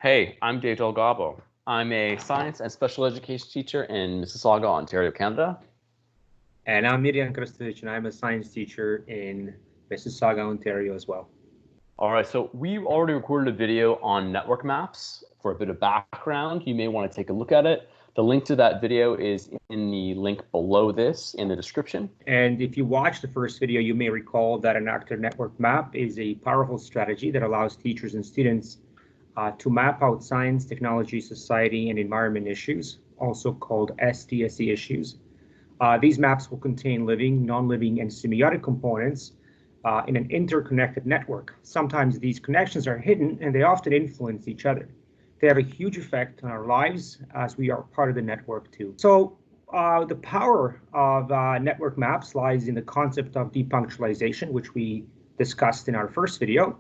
Hey, I'm Dave Delgado. I'm a science and special education teacher in Mississauga, Ontario, Canada. And I'm Mirjan Krstovic, and I'm a science teacher in Mississauga, Ontario as well. All right, so we've already recorded a video on network maps. For a bit of background, you may want to take a look at it. The link to that video is in the link below this in the description. And if you watch the first video, you may recall that an active network map is a powerful strategy that allows teachers and students to map out science, technology, society, and environment issues, also called STSE issues. These maps will contain living, non-living, and semiotic components in an interconnected network. Sometimes these connections are hidden and they often influence each other. They have a huge effect on our lives as we are part of the network too. So the power of network maps lies in the concept of depunctualization, which we discussed in our first video.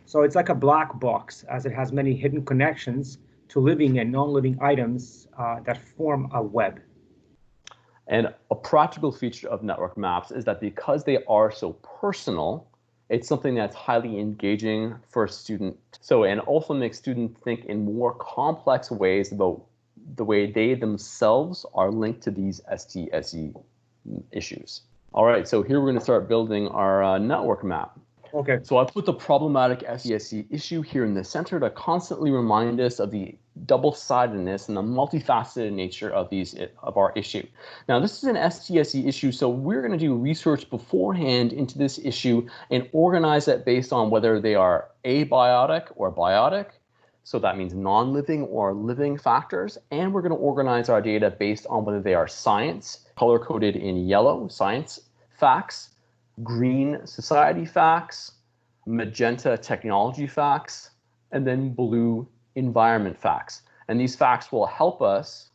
So it's like a black box, as it has many hidden connections to living and non-living items that form a web. And a practical feature of network maps is that because they are so personal, it's something that's highly engaging for a student. And also makes students think in more complex ways about the way they themselves are linked to these STSE issues. All right, so here we're going to start building our network map. Okay. So I put the problematic STSE issue here in the center to constantly remind us of the double-sidedness and the multifaceted nature of our issue. Now, this is an STSE issue, so we're going to do research beforehand into this issue and organize it based on whether they are abiotic or biotic. So that means non-living or living factors. And we're going to organize our data based on whether they are science, color-coded in yellow, science facts, green society facts, magenta technology facts, and then blue environment facts. And these facts will help us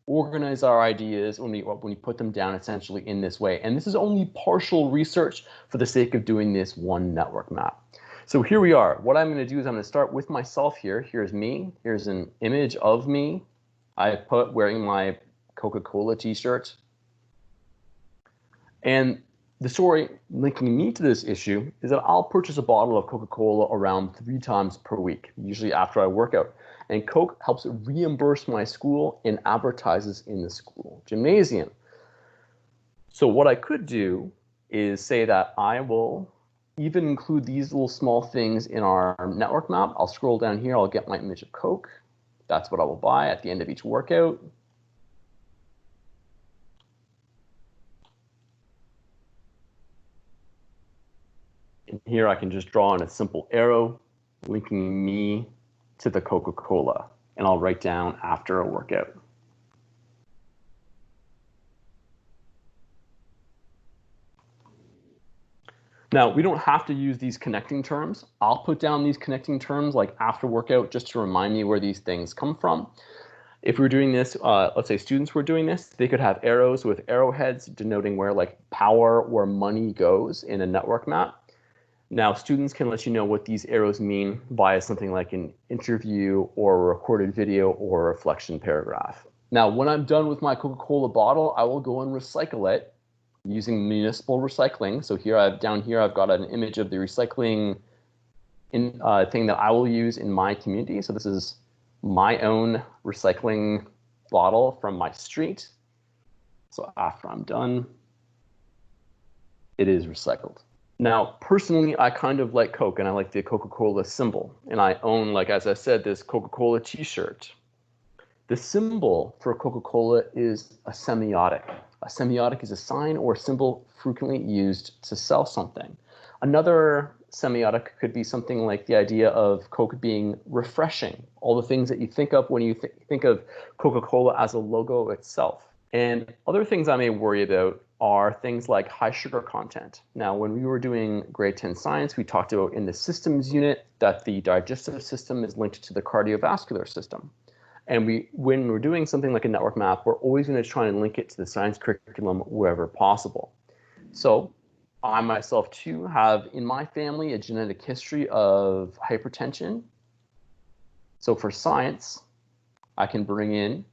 organize our ideas when we put them down essentially in this way. And this is only partial research for the sake of doing this one network map. So here we are. What I'm going to do is I'm going to start with myself here. Here's me. Here's an image of me. I put wearing my Coca-Cola t-shirt. And the story linking me to this issue is that I'll purchase a bottle of Coca-Cola around 3 times per week, usually after I work out. And Coke helps reimburse my school and advertises in the school gymnasium. So what I could do is say that I will even include these little small things in our network map. I'll scroll down here, I'll get my image of Coke. That's what I will buy at the end of each workout. And here I can just draw in a simple arrow linking me to the Coca-Cola, and I'll write down after a workout. Now, we don't have to use these connecting terms. I'll put down these connecting terms like after workout just to remind me where these things come from. If we're doing this, let's say students were doing this, they could have arrows with arrowheads denoting where like power or money goes in a network map. Now, students can let you know what these arrows mean via something like an interview or a recorded video or a reflection paragraph. Now, when I'm done with my Coca-Cola bottle, I will go and recycle it using municipal recycling. So down here, I've got an image of the recycling thing that I will use in my community. So this is my own recycling bottle from my street. So after I'm done, it is recycled. Now, personally, I kind of like Coke, and I like the Coca-Cola symbol. And I own, like as I said, this Coca-Cola t-shirt. The symbol for Coca-Cola is a semiotic. A semiotic is a sign or symbol frequently used to sell something. Another semiotic could be something like the idea of Coke being refreshing, all the things that you think of when you think of Coca-Cola as a logo itself. And other things I may worry about are things like high sugar content. Now, when we were doing grade 10 science, we talked about in the systems unit that the digestive system is linked to the cardiovascular system. And when we're doing something like a network map, we're always going to try and link it to the science curriculum wherever possible. So I myself too have in my family a genetic history of hypertension. So for science, I can bring in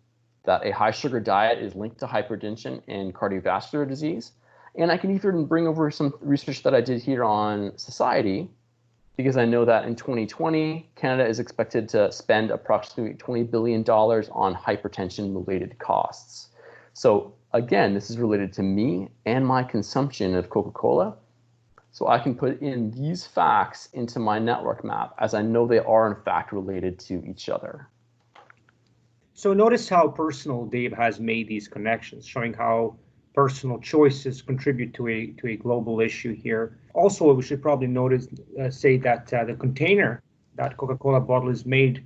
that a high sugar diet is linked to hypertension and cardiovascular disease. And I can even bring over some research that I did here on society because I know that in 2020, Canada is expected to spend approximately $20 billion on hypertension-related costs. So again, this is related to me and my consumption of Coca-Cola. So I can put in these facts into my network map, as I know they are in fact related to each other. So notice how personal Dave has made these connections, showing how personal choices contribute to a global issue here. Also, we should probably say that the container that Coca-Cola bottle is made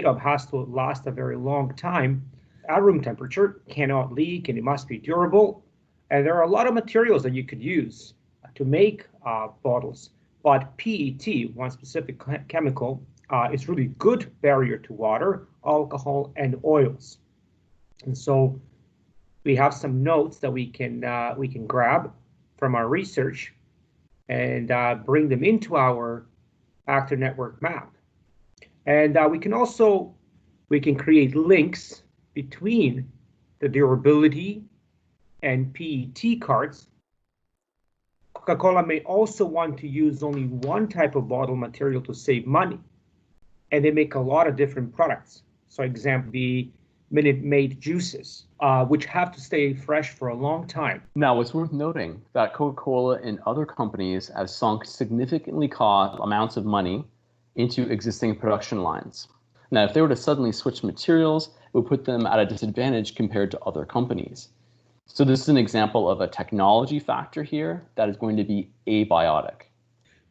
of has to last a very long time at room temperature, cannot leak, and it must be durable. And there are a lot of materials that you could use to make bottles, but PET, one specific chemical, is really good barrier to water, alcohol, and oils. And so we have some notes that we can grab from our research and bring them into our actor network map. And we can create links between the durability and PET cards. Coca-Cola may also want to use only one type of bottle material to save money, and they make a lot of different products. So example, the Minute Maid juices, which have to stay fresh for a long time. Now, it's worth noting that Coca-Cola and other companies have sunk significantly cost amounts of money into existing production lines. Now, if they were to suddenly switch materials, it would put them at a disadvantage compared to other companies. So this is an example of a technology factor here that is going to be abiotic.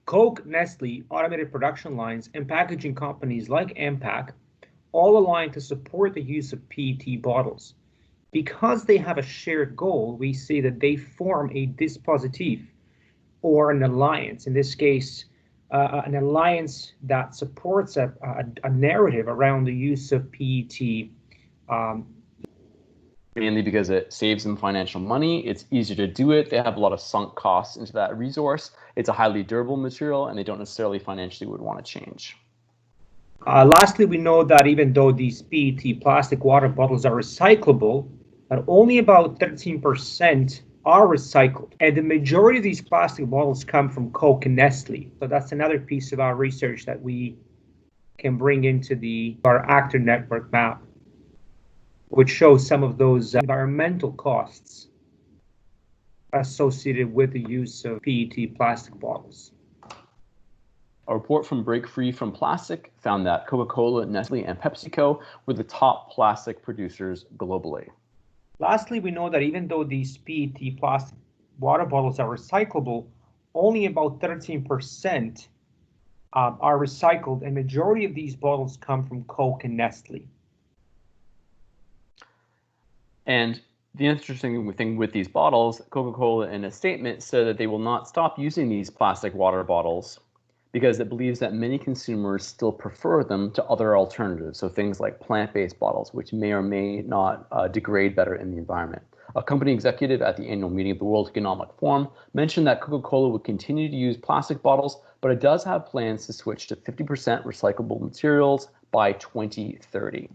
Coke, Nestle, automated production lines, and packaging companies like AMPAC all align to support the use of PET bottles. Because they have a shared goal, we see that they form a dispositif, or an alliance. In this case, an alliance that supports a narrative around the use of PET. Mainly because it saves them financial money, it's easier to do it, they have a lot of sunk costs into that resource, it's a highly durable material, and they don't necessarily financially would want to change. Lastly, we know that even though these PET plastic water bottles are recyclable, that only about 13% are recycled. And the majority of these plastic bottles come from Coke and Nestle. So that's another piece of our research that we can bring into our actor network map, which shows some of those environmental costs associated with the use of PET plastic bottles. A report from Break Free from Plastic found that Coca-Cola, Nestle, and PepsiCo were the top plastic producers globally. Lastly, we know that even though these PET plastic water bottles are recyclable, only about 13% are recycled, and majority of these bottles come from Coke and Nestle. And the interesting thing with these bottles, Coca-Cola in a statement said that they will not stop using these plastic water bottles because it believes that many consumers still prefer them to other alternatives, so things like plant-based bottles, which may or may not degrade better in the environment. A company executive at the annual meeting of the World Economic Forum mentioned that Coca-Cola would continue to use plastic bottles, but it does have plans to switch to 50% recyclable materials by 2030.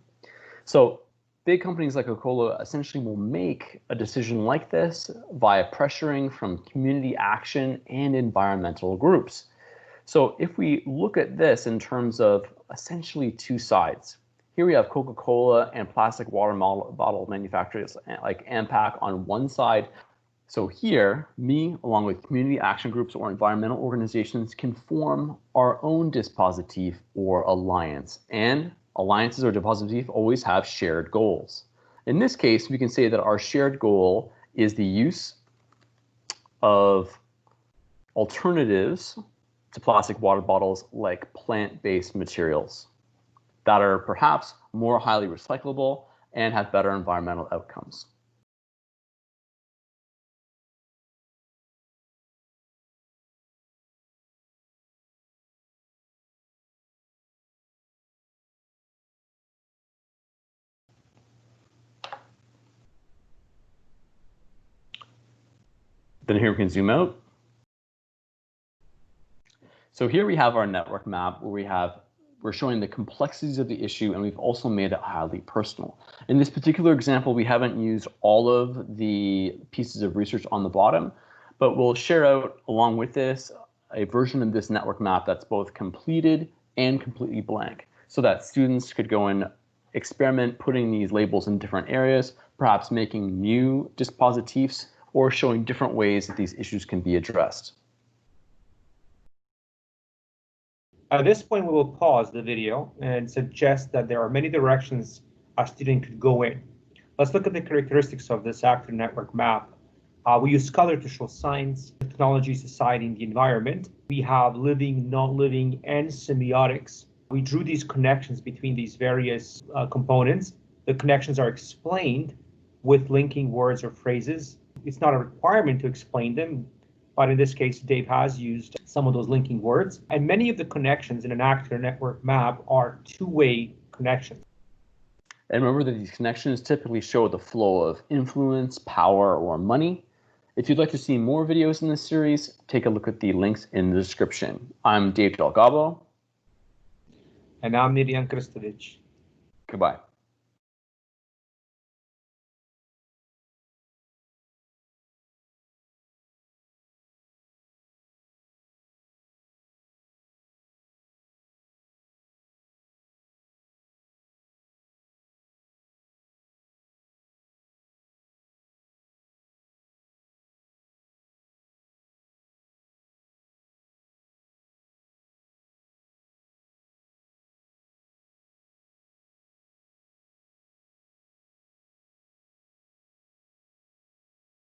So big companies like Coca-Cola essentially will make a decision like this via pressuring from community action and environmental groups. So if we look at this in terms of essentially two sides, here we have Coca-Cola and plastic water bottle manufacturers like AMPAC on one side. So here, me, along with community action groups or environmental organizations, can form our own dispositif or alliance. And alliances or dispositifs always have shared goals. In this case, we can say that our shared goal is the use of alternatives to plastic water bottles like plant-based materials that are perhaps more highly recyclable and have better environmental outcomes. Then here we can zoom out. So here we have our network map where we're showing the complexities of the issue, and we've also made it highly personal. In this particular example, we haven't used all of the pieces of research on the bottom, but we'll share out along with this a version of this network map that's both completed and completely blank, so that students could go and experiment putting these labels in different areas, perhaps making new dispositifs or showing different ways that these issues can be addressed. At this point, we will pause the video and suggest that there are many directions a student could go in. Let's look at the characteristics of this actor network map. We use color to show science, technology, society, and the environment. We have living, non-living, and semiotics. We drew these connections between these various components. The connections are explained with linking words or phrases. It's not a requirement to explain them, but in this case, Dave has used some of those linking words. And many of the connections in an actor network map are two-way connections. And remember that these connections typically show the flow of influence, power, or money. If you'd like to see more videos in this series, take a look at the links in the description. I'm Dave Delgado. And I'm Mirjan Krstovic. Goodbye.